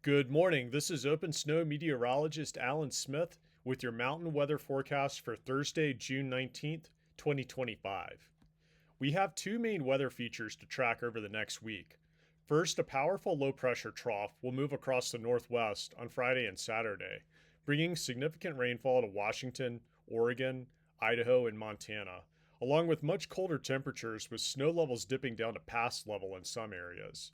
Good morning. This is OpenSnow Meteorologist Alan Smith with your mountain weather forecast for Thursday, June 19th, 2025. We have two main weather features to track over the next week. First, a powerful low pressure trough will move across the northwest on Friday and Saturday, bringing significant rainfall to Washington, Oregon, Idaho, and Montana, along with much colder temperatures with snow levels dipping down to pass level in some areas.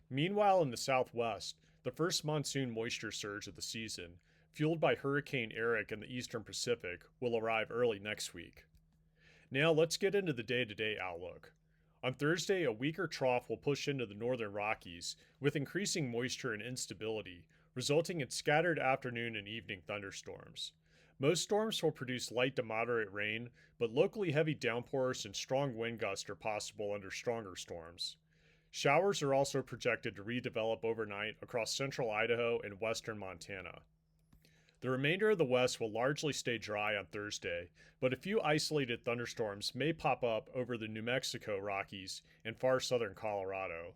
Meanwhile, in the southwest, the first monsoon moisture surge of the season, fueled by Hurricane Erick in the eastern Pacific, will arrive early next week. Now, let's get into the day to day outlook. On Thursday, a weaker trough will push into the northern Rockies, with increasing moisture and instability, resulting in scattered afternoon and evening thunderstorms. Most storms will produce light to moderate rain, but locally heavy downpours and strong wind gusts are possible under stronger storms. Showers are also projected to redevelop overnight across central Idaho and western Montana. The remainder of the west will largely stay dry on Thursday, but a few isolated thunderstorms may pop up over the New Mexico Rockies and far southern Colorado.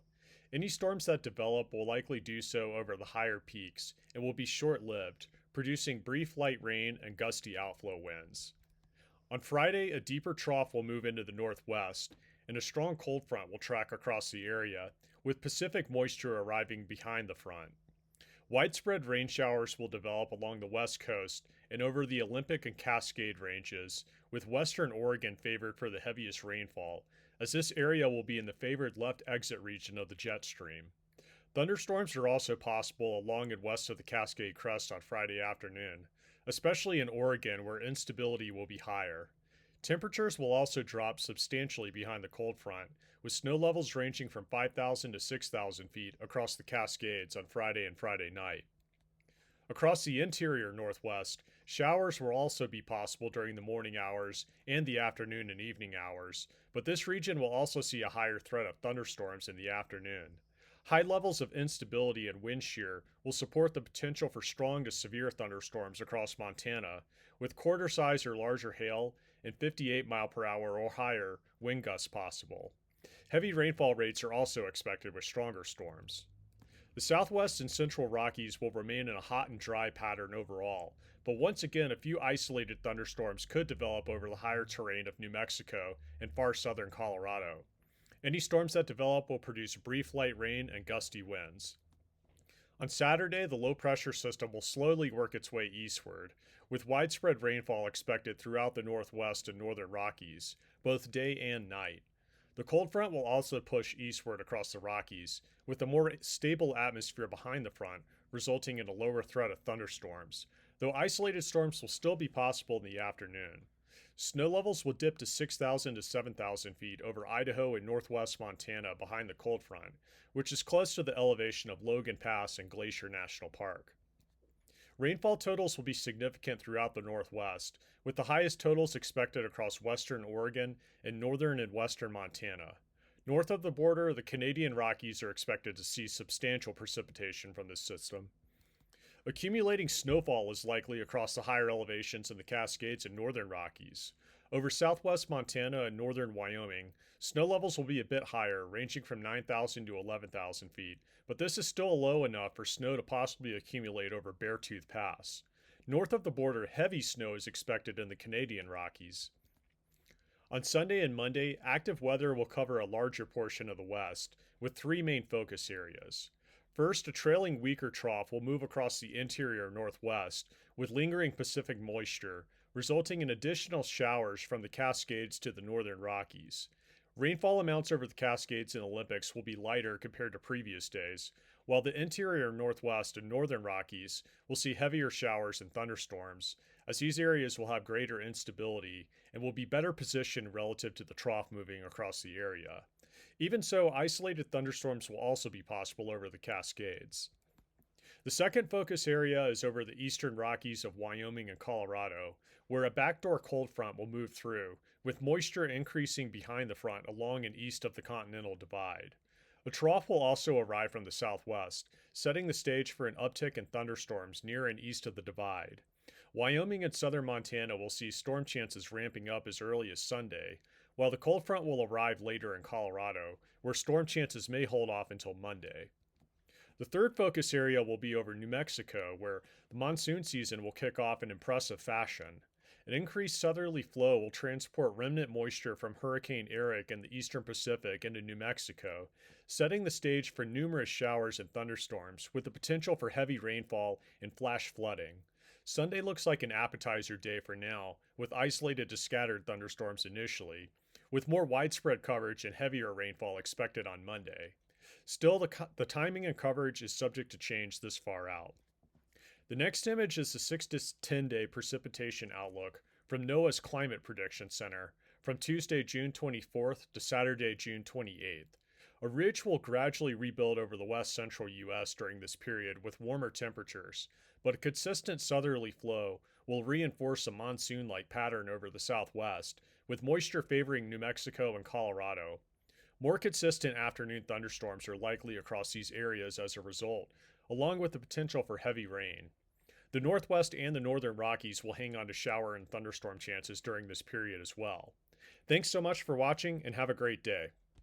Any storms that develop will likely do so over the higher peaks and will be short lived, producing brief light rain and gusty outflow winds. On Friday, a deeper trough will move into the northwest, and a strong cold front will track across the area, with Pacific moisture arriving behind the front. Widespread rain showers will develop along the west coast and over the Olympic and Cascade ranges, with western Oregon favored for the heaviest rainfall, as this area will be in the favored left exit region of the jet stream. Thunderstorms are also possible along and west of the Cascade Crest on Friday afternoon, especially in Oregon where instability will be higher. Temperatures will also drop substantially behind the cold front, with snow levels ranging from 5,000 to 6,000 feet across the Cascades on Friday and Friday night. Across the interior northwest, showers will also be possible during the morning hours and the afternoon and evening hours, but this region will also see a higher threat of thunderstorms in the afternoon. High levels of instability and wind shear will support the potential for strong to severe thunderstorms across Montana, with quarter size or larger hail and 58 mile per hour or higher wind gusts possible. Heavy rainfall rates are also expected with stronger storms. The southwest and central Rockies will remain in a hot and dry pattern overall, but once again, a few isolated thunderstorms could develop over the higher terrain of New Mexico and far southern Colorado. Any storms that develop will produce brief light rain and gusty winds. On Saturday, the low pressure system will slowly work its way eastward, with widespread rainfall expected throughout the northwest and northern Rockies, both day and night. The cold front will also push eastward across the Rockies, with a more stable atmosphere behind the front, resulting in a lower threat of thunderstorms, though isolated storms will still be possible in the afternoon. Snow levels will dip to 6,000 to 7,000 feet over Idaho and northwest Montana behind the cold front, which is close to the elevation of Logan Pass and Glacier National Park. Rainfall totals will be significant throughout the northwest, with the highest totals expected across western Oregon and northern and western Montana. North of the border, the Canadian Rockies are expected to see substantial precipitation from this system. Accumulating snowfall is likely across the higher elevations in the Cascades and northern Rockies. Over southwest Montana and northern Wyoming, snow levels will be a bit higher, ranging from 9,000 to 11,000 feet, but this is still low enough for snow to possibly accumulate over Beartooth Pass. North of the border, heavy snow is expected in the Canadian Rockies. On Sunday and Monday, active weather will cover a larger portion of the west, with three main focus areas. First, a trailing weaker trough will move across the interior northwest with lingering Pacific moisture, resulting in additional showers from the Cascades to the northern Rockies. Rainfall amounts over the Cascades and Olympics will be lighter compared to previous days, while the interior northwest and northern Rockies will see heavier showers and thunderstorms, as these areas will have greater instability and will be better positioned relative to the trough moving across the area. Even so, isolated thunderstorms will also be possible over the Cascades. The second focus area is over the eastern Rockies of Wyoming and Colorado, where a backdoor cold front will move through, with moisture increasing behind the front along and east of the Continental Divide. A trough will also arrive from the southwest, setting the stage for an uptick in thunderstorms near and east of the Divide. Wyoming and southern Montana will see storm chances ramping up as early as Sunday, while the cold front will arrive later in Colorado, where storm chances may hold off until Monday. The third focus area will be over New Mexico, where the monsoon season will kick off in impressive fashion. An increased southerly flow will transport remnant moisture from Hurricane Erick in the eastern Pacific into New Mexico, setting the stage for numerous showers and thunderstorms, with the potential for heavy rainfall and flash flooding. Sunday looks like an appetizer day for now, with isolated to scattered thunderstorms initially, with more widespread coverage and heavier rainfall expected on Monday. Still, the timing and coverage is subject to change this far out. The next image is the 6 to 10 day precipitation outlook from NOAA's Climate Prediction Center from Tuesday, June 24th to Saturday, June 28th. A ridge will gradually rebuild over the west central U.S. during this period with warmer temperatures, but a consistent southerly flow will reinforce a monsoon like pattern over the southwest, with moisture favoring New Mexico and Colorado. More consistent afternoon thunderstorms are likely across these areas as a result, along with the potential for heavy rain. The Northwest and the Northern Rockies will hang on to shower and thunderstorm chances during this period as well. Thanks so much for watching and have a great day.